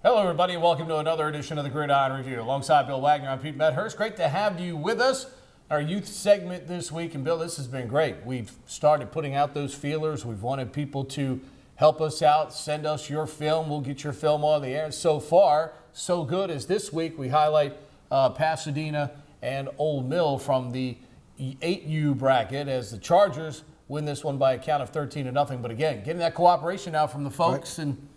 Hello, everybody, and welcome to another edition of the Gridiron Review. Alongside Bill Wagner, I'm Pete Medhurst. Great to have you with us. Our youth segment this week, and Bill, this has been great. We've started putting out those feelers. We've wanted people to help us out, send us your film. We'll get your film on the air. So far, so good as this week, we highlight Pasadena and Old Mill from the 8U bracket as the Chargers win this one by a count of 13-0. But again, getting that cooperation now from the folks and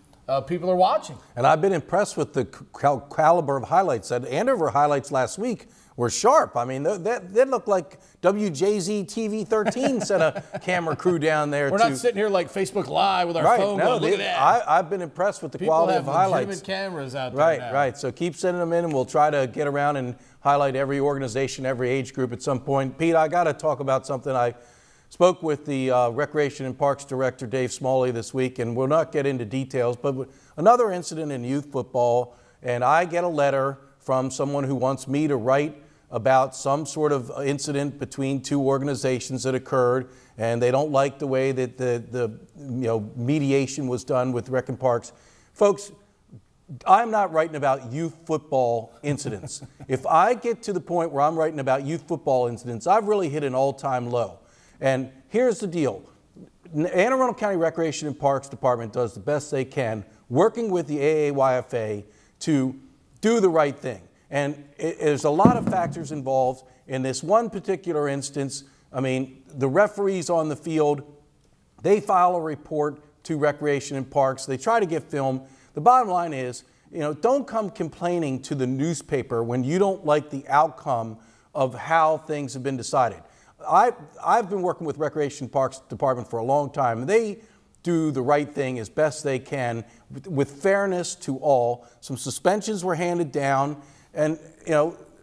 people are watching. And I've been impressed with the caliber of highlights. The Andover highlights last week were sharp. I mean, that looked like WJZ TV 13 sent a camera crew down there. We're not sitting here like Facebook Live with our phone going, look at that. I've been impressed with the quality of highlights. People have legitimate cameras out there now. Right. So keep sending them in, and we'll try to get around and highlight every organization, every age group at some point. Pete, I got to talk about something. I spoke with the Recreation and Parks Director, Dave Smalley, this week, and we'll not get into details, but another incident in youth football, and I get a letter from someone who wants me to write about some sort of incident between two organizations that occurred, and they don't like the way that the mediation was done with Rec and Parks. Folks, I'm not writing about youth football incidents. If I get to the point where I'm writing about youth football incidents, I've really hit an all-time low. And here's the deal. Anne Arundel County Recreation and Parks Department does the best they can, working with the AAYFA to do the right thing. And there's a lot of factors involved. In this one particular instance, I mean, the referees on the field, they file a report to Recreation and Parks. They try to get film. The bottom line is, don't come complaining to the newspaper when you don't like the outcome of how things have been decided. I've been working with Recreation and Parks Department for a long time. They do the right thing as best they can with fairness to all. Some suspensions were handed down, and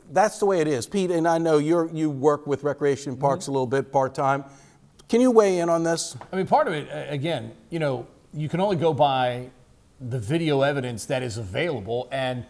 that's the way it is. Pete, and I know you work with Recreation and Parks a little bit part-time. Can you weigh in on this? I mean, part of it, again, you can only go by the video evidence that is available, and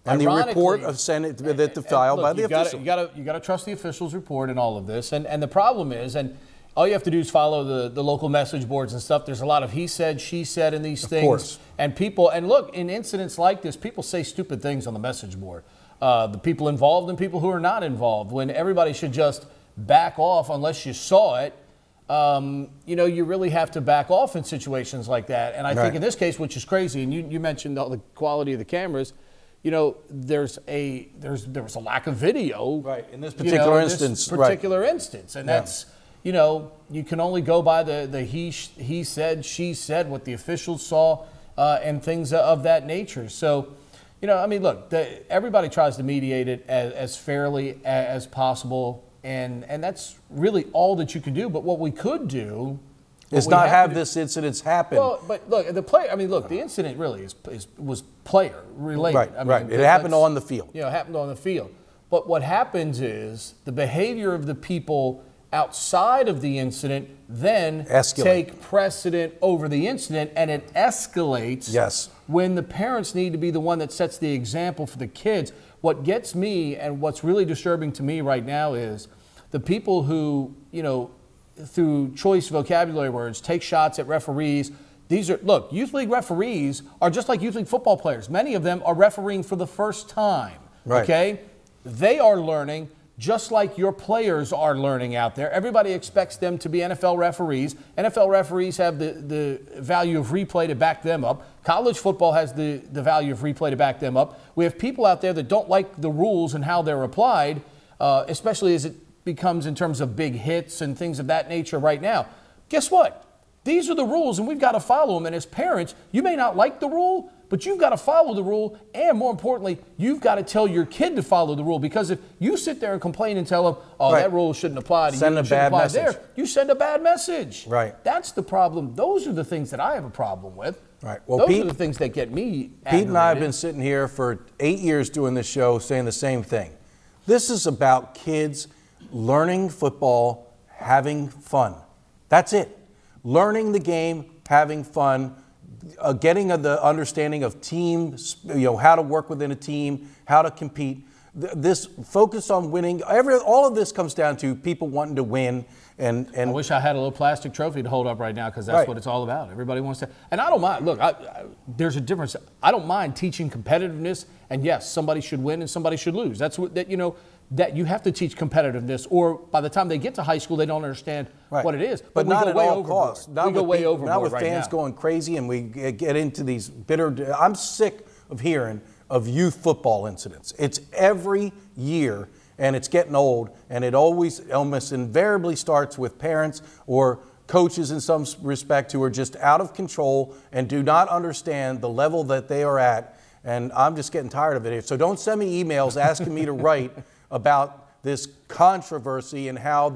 the report of Senate that the file by the official. You got to trust the official's report in all of this. And the problem is, and all you have to do is follow the local message boards and stuff. There's a lot of he said, she said in these things. Of course. And people, and look, in incidents like this, people say stupid things on the message board. The people involved and people who are not involved, when everybody should just back off unless you saw it. You really have to back off in situations like that. And I think in this case, which is crazy, and you mentioned all the quality of the cameras, there was a lack of video. Right, in this particular instance. And that's, you can only go by the he said, she said, what the officials saw, and things of that nature. So, I mean, look, everybody tries to mediate it as fairly as possible, and that's really all that you can do. But what we could do is not have this incident happen. Well, but look, the incident really was player related. Right, it happened on the field. It happened on the field. But what happens is the behavior of the people outside of the incident then take precedent over the incident, and it escalates when the parents need to be the one that sets the example for the kids. What gets me, and what's really disturbing to me right now, is the people who, through choice vocabulary words, take shots at referees. Look, youth league referees are just like youth league football players. Many of them are refereeing for the first time, okay? They are learning just like your players are learning out there. Everybody expects them to be NFL referees. NFL referees have the value of replay to back them up. College football has the value of replay to back them up. We have people out there that don't like the rules and how they're applied, especially as it becomes in terms of big hits and things of that nature right now. Guess what? These are the rules, and we've got to follow them. And as parents, you may not like the rule, but you've got to follow the rule. And more importantly, you've got to tell your kid to follow the rule. Because if you sit there and complain and tell them, oh, that rule shouldn't apply to you, shouldn't apply there, you send a bad message. Right. That's the problem. Those are the things that I have a problem with. Right. Well, those are the things that get me aggravated. Pete and I have been sitting here for 8 years doing this show saying the same thing. This is about kids learning football, having fun. That's it. Learning the game, having fun, getting the understanding of teams, how to work within a team, how to compete. this focus on winning, all of this comes down to people wanting to win. And I wish I had a little plastic trophy to hold up right now, because that's what it's all about. Everybody wants to. And I don't mind. Look, there's a difference. I don't mind teaching competitiveness. And yes, somebody should win and somebody should lose. That's what that that you have to teach competitiveness, or by the time they get to high school, they don't understand what it is. But not at all costs. We go way overboard. Not with fans going crazy, and we get into these bitter. I'm sick of hearing of youth football incidents. It's every year, and it's getting old, and it almost invariably starts with parents or coaches in some respect who are just out of control and do not understand the level that they are at. And I'm just getting tired of it. So don't send me emails asking me to write about this controversy and how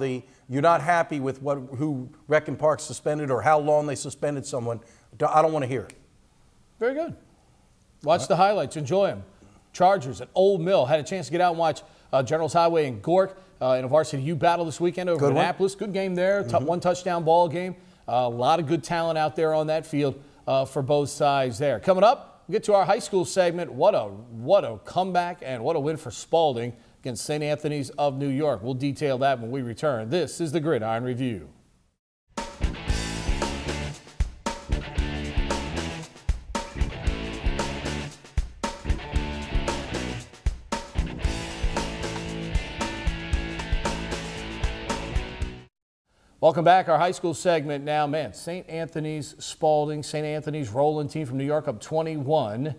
you're not happy with who Rec and Park suspended or how long they suspended someone. I don't want to hear it. Very good. Watch the highlights. Enjoy them. Chargers at Old Mill. Had a chance to get out and watch Generals Highway and Gork in a varsity U battle this weekend over in Annapolis. Good game there. One touchdown ball game. A lot of good talent out there on that field for both sides there. Coming up, we'll get to our high school segment. What a comeback and what a win for Spalding against St. Anthony's of New York. We'll detail that when we return. This is the Gridiron Review. Welcome back. Our high school segment now. Man, St. Anthony's Spalding, St. Anthony's rolling team from New York up 21.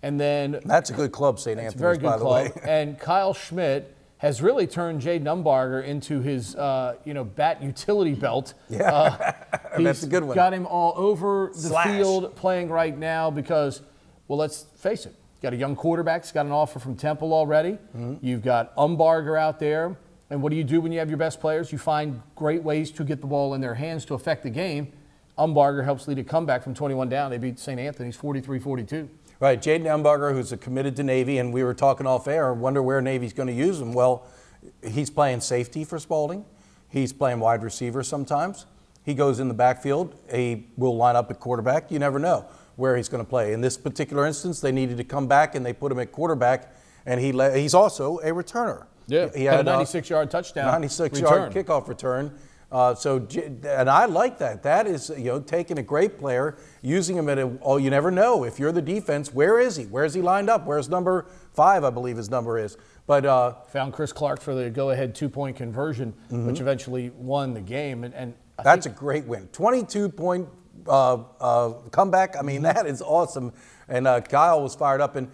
And then that's a good club, St. Anthony's, very good by the club. way. And Kyle Schmidt has really turned Jay Numbarger into his bat utility belt. Yeah, that's a good one. Got him all over the field playing right now because, well, let's face it, got a young quarterback. He's got an offer from Temple already. You've got Umbarger out there. And what do you do when you have your best players? You find great ways to get the ball in their hands to affect the game. Umbarger helps lead a comeback from 21 down. They beat St. Anthony's 43-42. Right, Jaden Umbarger, who's committed to Navy, and we were talking off air, wonder where Navy's going to use him. Well, he's playing safety for Spalding. He's playing wide receiver sometimes. He goes in the backfield. He will line up at quarterback. You never know where he's going to play. In this particular instance, they needed to come back, and they put him at quarterback, and he's also a returner. Yeah, he had a 96-yard touchdown 96-yard kickoff return. And I like that. That is, taking a great player, using him you never know. If you're the defense, where is he? Where is he lined up? Where's number 5, I believe his number is. But found Chris Clark for the go-ahead 2-point conversion, which eventually won the game. And that's a great win. 22-point comeback. I mean, that is awesome. And Kyle was fired up. And,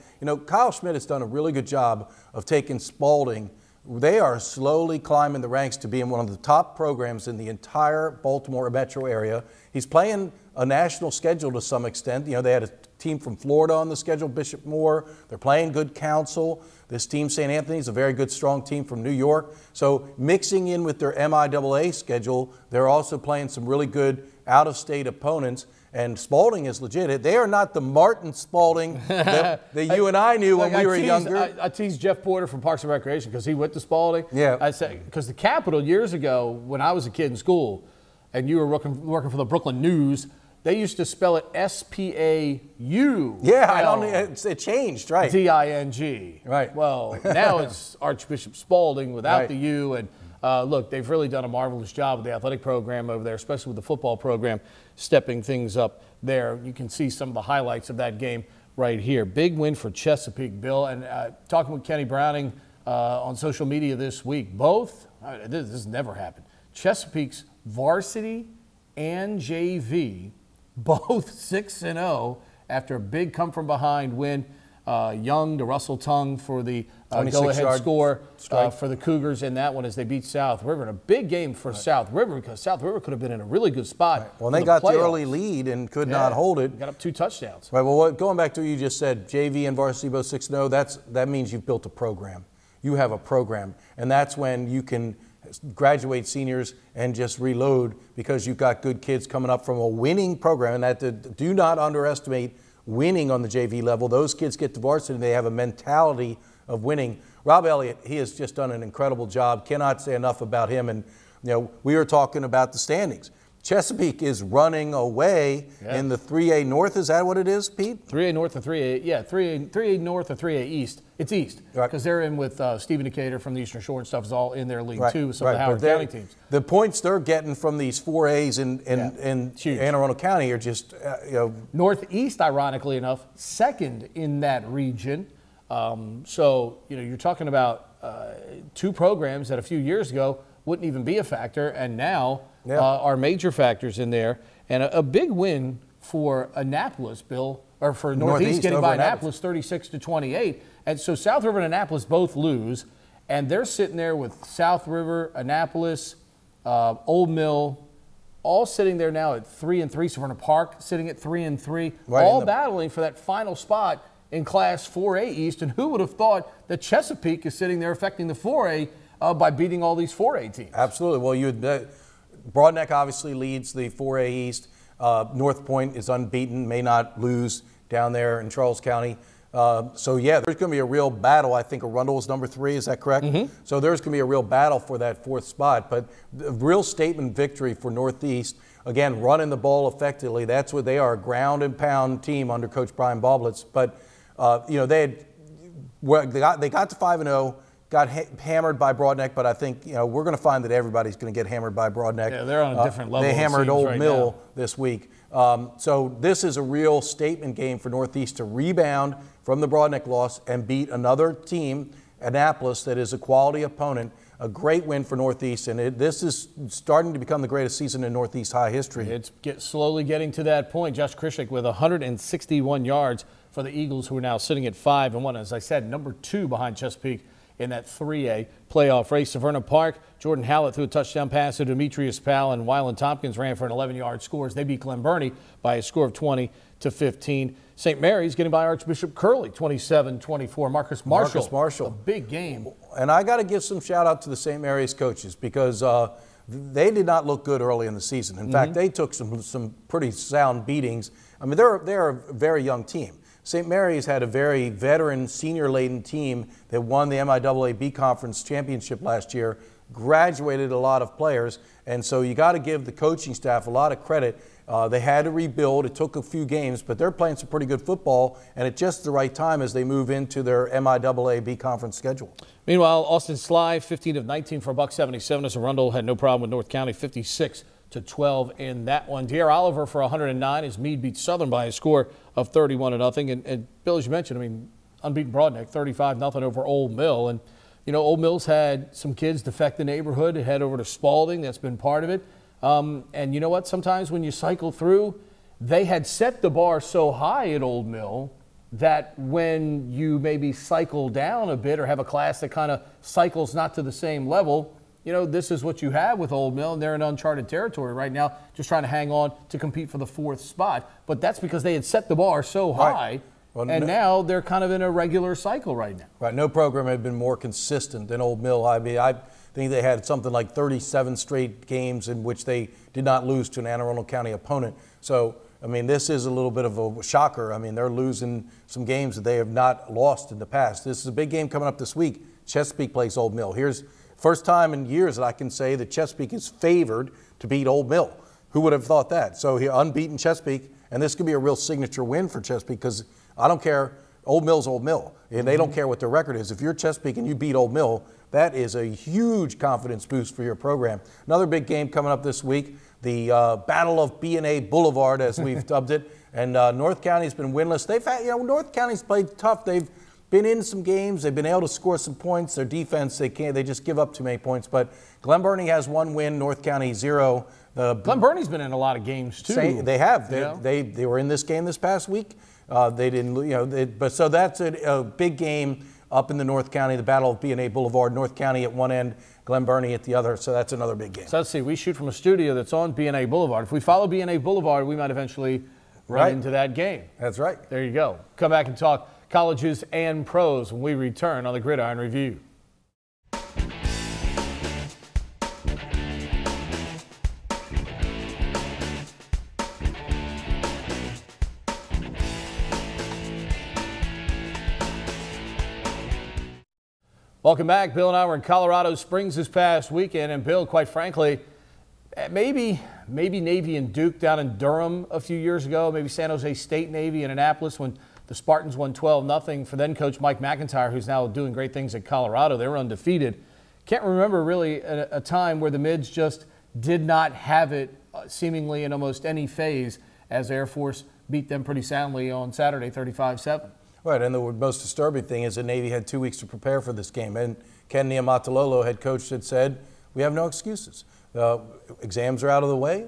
Kyle Schmidt has done a really good job of taking Spalding. They are slowly climbing the ranks to being one of the top programs in the entire Baltimore metro area. He's playing a national schedule to some extent. They had a team from Florida on the schedule, Bishop Moore. They're playing good counsel. This team, St. Anthony's, a very good, strong team from New York. So mixing in with their MIAA schedule, they're also playing some really good out-of-state opponents. And Spalding is legit. They are not the Martin Spalding that you and I knew when we were younger. I teased Jeff Porter from Parks and Recreation because he went to Spalding. Yeah. I said, because the Capitol years ago, when I was a kid in school, and you were working for the Brooklyn News, they used to spell it S-P-A-U. Yeah, it changed, right? D-I-N-G. Right. Well, now it's Archbishop Spalding without the U. And look, they've really done a marvelous job with the athletic program over there, especially with the football program, stepping things up there. You can see some of the highlights of that game right here. Big win for Chesapeake, Bill. And talking with Kenny Browning on social media this week, this has never happened. Chesapeake's varsity and JV, both 6-0 after a big come-from-behind win. Young to Russell Tongue for the go-ahead score for the Cougars in that one as they beat South River. And a big game for South River because South River could have been in a really good spot. Right. Well, they got the early lead and could not hold it. Got up 2 touchdowns. Right. Well, going back to what you just said, JV and varsity both 6-0. That means you've built a program. You have a program, and that's when you can graduate seniors and just reload because you've got good kids coming up from a winning program. And do not underestimate winning on the JV level. Those kids get to varsity and they have a mentality of winning. Rob Elliott, he has just done an incredible job. Cannot say enough about him. And we were talking about the standings. Chesapeake is running away in the 3A North. Is that what it is, Pete? 3A North or 3A, yeah, 3A North or 3A East. It's East because they're in with Stephen Decatur from the Eastern Shore and stuff is all in their league too with some of the Howard County teams. The points they're getting from these 4As in Anne Arundel County are just, Northeast, ironically enough, second in that region. So, you're talking about two programs that a few years ago wouldn't even be a factor, and now are major factors in there. And a big win for Annapolis, Bill, or for Northeast getting by Annapolis 36-28. And so South River and Annapolis both lose, and they're sitting there with South River, Annapolis, Old Mill, all sitting there now at 3-3. Savannah Park sitting at 3-3, all battling for that final spot in Class 4A East. And who would have thought that Chesapeake is sitting there affecting the 4A by beating all these 4A teams? Absolutely. Well, Broadneck obviously leads the 4A East. North Point is unbeaten, may not lose down there in Charles County. So, there's going to be a real battle. I think Arundel is number 3. Is that correct? So there's going to be a real battle for that 4th spot. But a real statement victory for Northeast. Again, running the ball effectively. That's what they are, a ground and pound team under Coach Brian Boblitz. But, they got to 5-0. Got hammered by Broadneck, but I think we're going to find that everybody's going to get hammered by Broadneck. Yeah, they're on a different level. They hammered Old Mill this week. So this is a real statement game for Northeast to rebound from the Broadneck loss and beat another team, Annapolis, that is a quality opponent. A great win for Northeast, and this is starting to become the greatest season in Northeast High history. It's slowly getting to that point. Josh Krishik with 161 yards for the Eagles, who are now sitting at 5-1. As I said, number 2 behind Chesapeake in that 3A playoff race. Savannah Park, Jordan Hallett threw a touchdown pass to Demetrius Powell, and Wyland Tompkins ran for an 11-yard score as they beat Glen Burnie by a score of 20-15. St. Mary's getting by Archbishop Curley, 27-24. Marcus Marshall, a big game. And I got to give some shout out to the St. Mary's coaches because they did not look good early in the season. In fact, they took some pretty sound beatings. I mean, they're a very young team. St. Mary's had a very veteran, senior-laden team that won the MIAA B Conference Championship last year, graduated a lot of players, and so you got to give the coaching staff a lot of credit. They had to rebuild. It took a few games, but they're playing some pretty good football, and at just the right time as they move into their MIAA B Conference schedule. Meanwhile, Austin Sly, 15 of 19 for $177 as Arundel had no problem with North County, 56-12 in that one. De'Ara Oliver for 109 as Meade beat Southern by a score of 31-0. And Bill, as you mentioned, I mean, unbeaten Broadneck, 35-0 over Old Mill. And, Old Mill's had some kids defect the neighborhood, head over to Spalding. That's been part of it. And you know what? Sometimes when you cycle through, they had set the bar so high at Old Mill that when you maybe cycle down a bit or have a class that kind of cycles not to the same level, this is what you have with Old Mill, and they're in uncharted territory right now, just trying to hang on to compete for the 4th spot. But that's because they had set the bar so high, and now they're kind of in a regular cycle right now. Right. No program had been more consistent than Old Mill. I mean, I think they had something like 37 straight games in which they did not lose to an Anne Arundel County opponent. So, I mean, this is a little bit of a shocker. I mean, they're losing some games that they have not lost in the past. This is a big game coming up this week. Chesapeake plays Old Mill. Here's first time in years that I can say that Chesapeake is favored to beat Old Mill. Who would have thought that? So here, unbeaten Chesapeake, and this could be a real signature win for Chesapeake because I don't care. Old Mill's Old Mill, and they don't care what their record is. If you're Chesapeake and you beat Old Mill, that is a huge confidence boost for your program. Another big game coming up this week, the Battle of B&A Boulevard, as we've dubbed it. And North County's been winless. They've had, North County's played tough. They've been in some games. They've been able to score some points. Their defense, they just give up too many points. But Glen Burnie has 1 win, North County 0. Glen Burnie's been in a lot of games too. They have. They were in this game this past week. They didn't, but so that's a big game up in the North County, the Battle of B&A Boulevard. North County at one end, Glen Burnie at the other. So that's another big game. So let's see. We shoot from a studio that's on B&A Boulevard. If we follow B&A Boulevard, we might eventually run into that game. That's right. There you go. Come back and talk colleges and pros when we return on the Gridiron Review. Welcome back. Bill and I were in Colorado Springs this past weekend, and Bill, quite frankly, Maybe Navy and Duke down in Durham a few years ago. Maybe San Jose State Navy in Annapolis when the Spartans won 12-0 for then coach Mike McIntyre, who's now doing great things at Colorado. They were undefeated. Can't remember really a time where the Mids just did not have it seemingly in almost any phase as Air Force beat them pretty soundly on Saturday, 35-7. Right, and the most disturbing thing is that Navy had 2 weeks to prepare for this game. And Ken Niumatalolo, head coach, had said, we have no excuses. Exams are out of the way.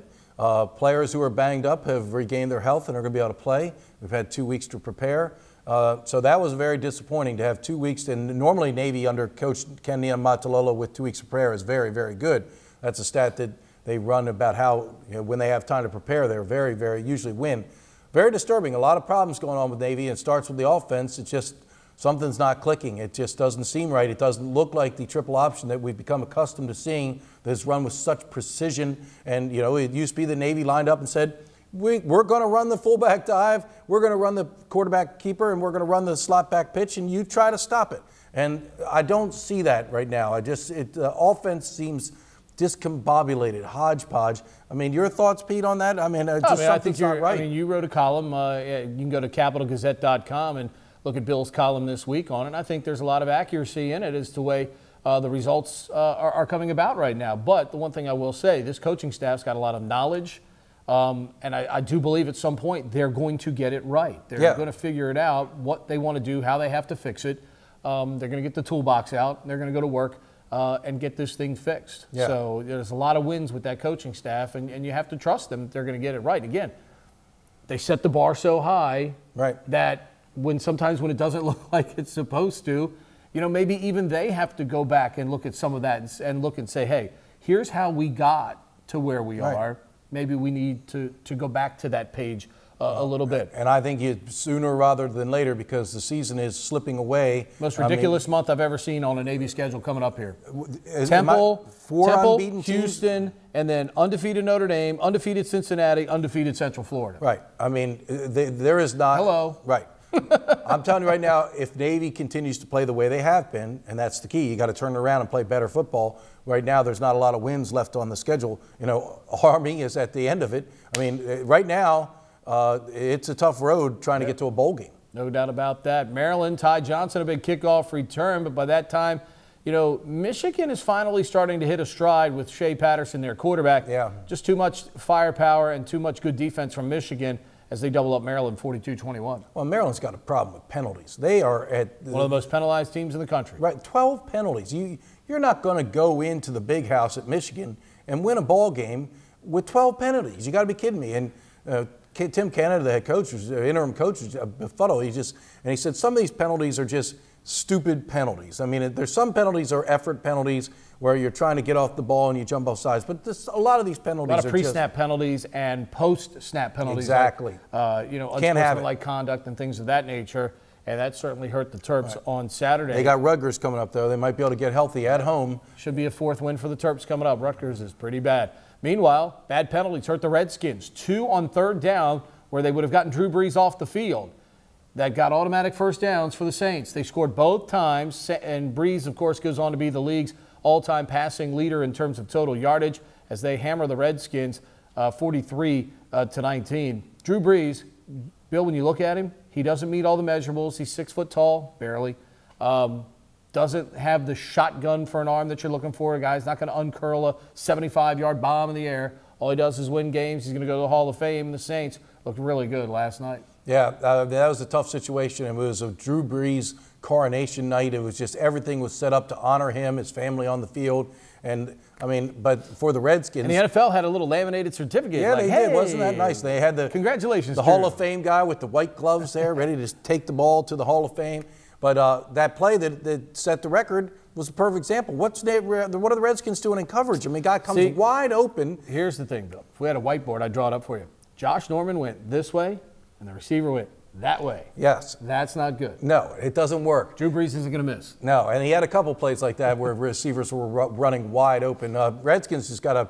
Players who are banged up have regained their health and are going to be able to play. We've had 2 weeks to prepare. So that was very disappointing to have 2 weeks. And normally Navy under Coach Ken Niumatalolo with 2 weeks to prepare is very, very good. That's a stat that they run about how when they have time to prepare, they're very, very usually win. Very disturbing. A lot of problems going on with Navy. It starts with the offense. It's just something's not clicking. It just doesn't seem right. It doesn't look like the triple option that we've become accustomed to seeing that's run with such precision. And, it used to be the Navy lined up and said, we're going to run the fullback dive, we're going to run the quarterback keeper, and we're going to run the slot back pitch, and you try to stop it. And I don't see that right now. The offense seems discombobulated, hodgepodge. I mean, your thoughts, Pete, on that? I mean, something's not right. I mean, you wrote a column. You can go to capitalgazette.com and look at Bill's column this week on it. I think there's a lot of accuracy in it as to the way the results are coming about right now. But the one thing I will say, this coaching staff's got a lot of knowledge, and I do believe at some point they're going to get it right. They're going to figure it out, what they want to do, how they have to fix it. They're going to get the toolbox out, and they're going to go to work and get this thing fixed. Yeah. So there's a lot of wins with that coaching staff, and you have to trust them. They're going to get it right. Again, they set the bar so high that sometimes when it doesn't look like it's supposed to, maybe even they have to go back and look at some of that and look and say, hey, here's how we got to where we are. Maybe we need to go back to that page a little bit. And I think sooner rather than later, because the season is slipping away. Most ridiculous month I've ever seen on a Navy schedule coming up here. Temple, Houston, and then undefeated Notre Dame, undefeated Cincinnati, undefeated Central Florida. Right. I mean, there is not. Hello. Right. I'm telling you right now, if Navy continues to play the way they have been, and that's the key, you got to turn around and play better football. Right now, there's not a lot of wins left on the schedule. Army is at the end of it. I mean, right now, it's a tough road trying to get to a bowl game. No doubt about that. Maryland, Ty Johnson, a big kickoff return, but by that time, Michigan is finally starting to hit a stride with Shea Patterson, their quarterback. Yeah. Just too much firepower and too much good defense from Michigan as they double up Maryland 42-21. Well, Maryland's got a problem with penalties. They are one of the most penalized teams in the country. Right, 12 penalties. You're not going to go into the big house at Michigan and win a ball game with 12 penalties. You got to be kidding me. And Tim Canada, the head coach, interim coach, was befuddled. He said some of these penalties are just stupid penalties. I mean, there's some penalties are effort penalties where you're trying to get off the ball and you jump off sides. But a lot of these penalties are a lot of pre-snap penalties and post-snap penalties. Exactly. Unsportsmanlike conduct and things of that nature. And that certainly hurt the Terps on Saturday. They got Rutgers coming up, though. They might be able to get healthy at home. Should be a fourth win for the Terps coming up. Rutgers is pretty bad. Meanwhile, bad penalties hurt the Redskins. 2 on third down where they would have gotten Drew Brees off the field. That got automatic first downs for the Saints. They scored both times, and Brees, of course, goes on to be the league's all-time passing leader in terms of total yardage as they hammer the Redskins 43-19. Drew Brees, Bill, when you look at him, he doesn't meet all the measurables. He's 6 foot tall, barely. Doesn't have the shotgun for an arm that you're looking for. A guy's not going to uncurl a 75-yard bomb in the air. All he does is win games. He's going to go to the Hall of Fame. The Saints looked really good last night. Yeah, that was a tough situation. It was a Drew Brees coronation night. It was just everything was set up to honor him, his family on the field. And, I mean, but for the Redskins. And the NFL had a little laminated certificate. Yeah, they did. Wasn't that nice? They had congratulations, the Hall of Fame guy with the white gloves there, ready to take the ball to the Hall of Fame. But that play that set the record was a perfect example. What are the Redskins doing in coverage? I mean, guy comes wide open. Here's the thing, Bill. If we had a whiteboard, I'd draw it up for you. Josh Norman went this way, and the receiver went that way. Yes. That's not good. No, it doesn't work. Drew Brees isn't going to miss. No, and he had a couple plays like that where receivers were running wide open. Redskins just got to,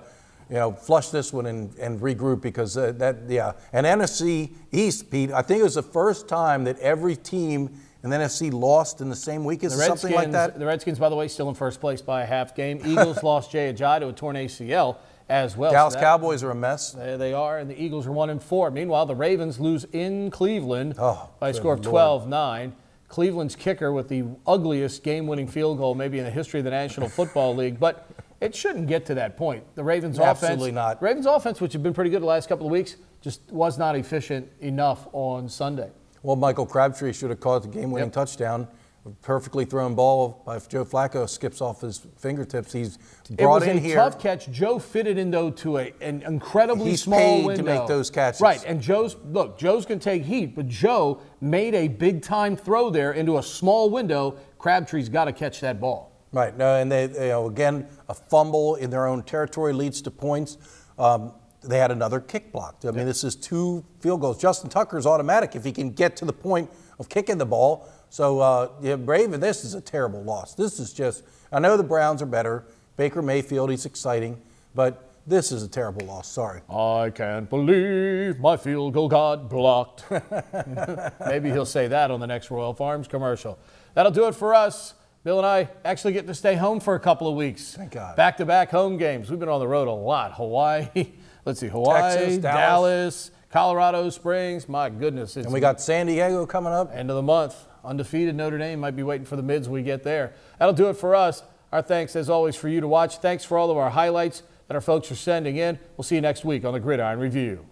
flush this one and regroup because And NFC East, Pete, I think it was the first time that every team in the NFC lost in the same week as something like that. The Redskins, by the way, still in first place by a half game. Eagles lost Jay Ajayi to a torn ACL. as well. Dallas Cowboys are a mess. They are, and the Eagles are 1-4. Meanwhile, the Ravens lose in Cleveland by a score of 12-9. Cleveland's kicker with the ugliest game-winning field goal maybe in the history of the National Football League, but it shouldn't get to that point. The Ravens Absolutely not. Ravens offense, which had been pretty good the last couple of weeks, just was not efficient enough on Sunday. Well, Michael Crabtree should have caught the game-winning touchdown. A perfectly thrown ball by Joe Flacco skips off his fingertips. He's brought in here. It was a tough catch. Joe fitted into an incredibly small window. window. He's paid to make those catches. Right, and Joe's can take heat, but Joe made a big-time throw there into a small window. Crabtree's got to catch that ball. Right, no, and they again, a fumble in their own territory leads to points. They had another kick blocked. I mean, this is 2 field goals. Justin Tucker's automatic if he can get to the point of kicking the ball. So, Raven, this is a terrible loss. This is just, I know the Browns are better. Baker Mayfield, he's exciting, but this is a terrible loss. Sorry. I can't believe my field goal got blocked. Maybe he'll say that on the next Royal Farms commercial. That'll do it for us. Bill and I actually get to stay home for a couple of weeks. Thank God. Back-to-back home games. We've been on the road a lot. Hawaii, Texas, Dallas, Colorado Springs. My goodness. And we got San Diego coming up. End of the month. Undefeated Notre Dame might be waiting for the mids when we get there. That'll do it for us. Our thanks, as always, for you to watch. Thanks for all of our highlights that our folks are sending in. We'll see you next week on the Gridiron Review.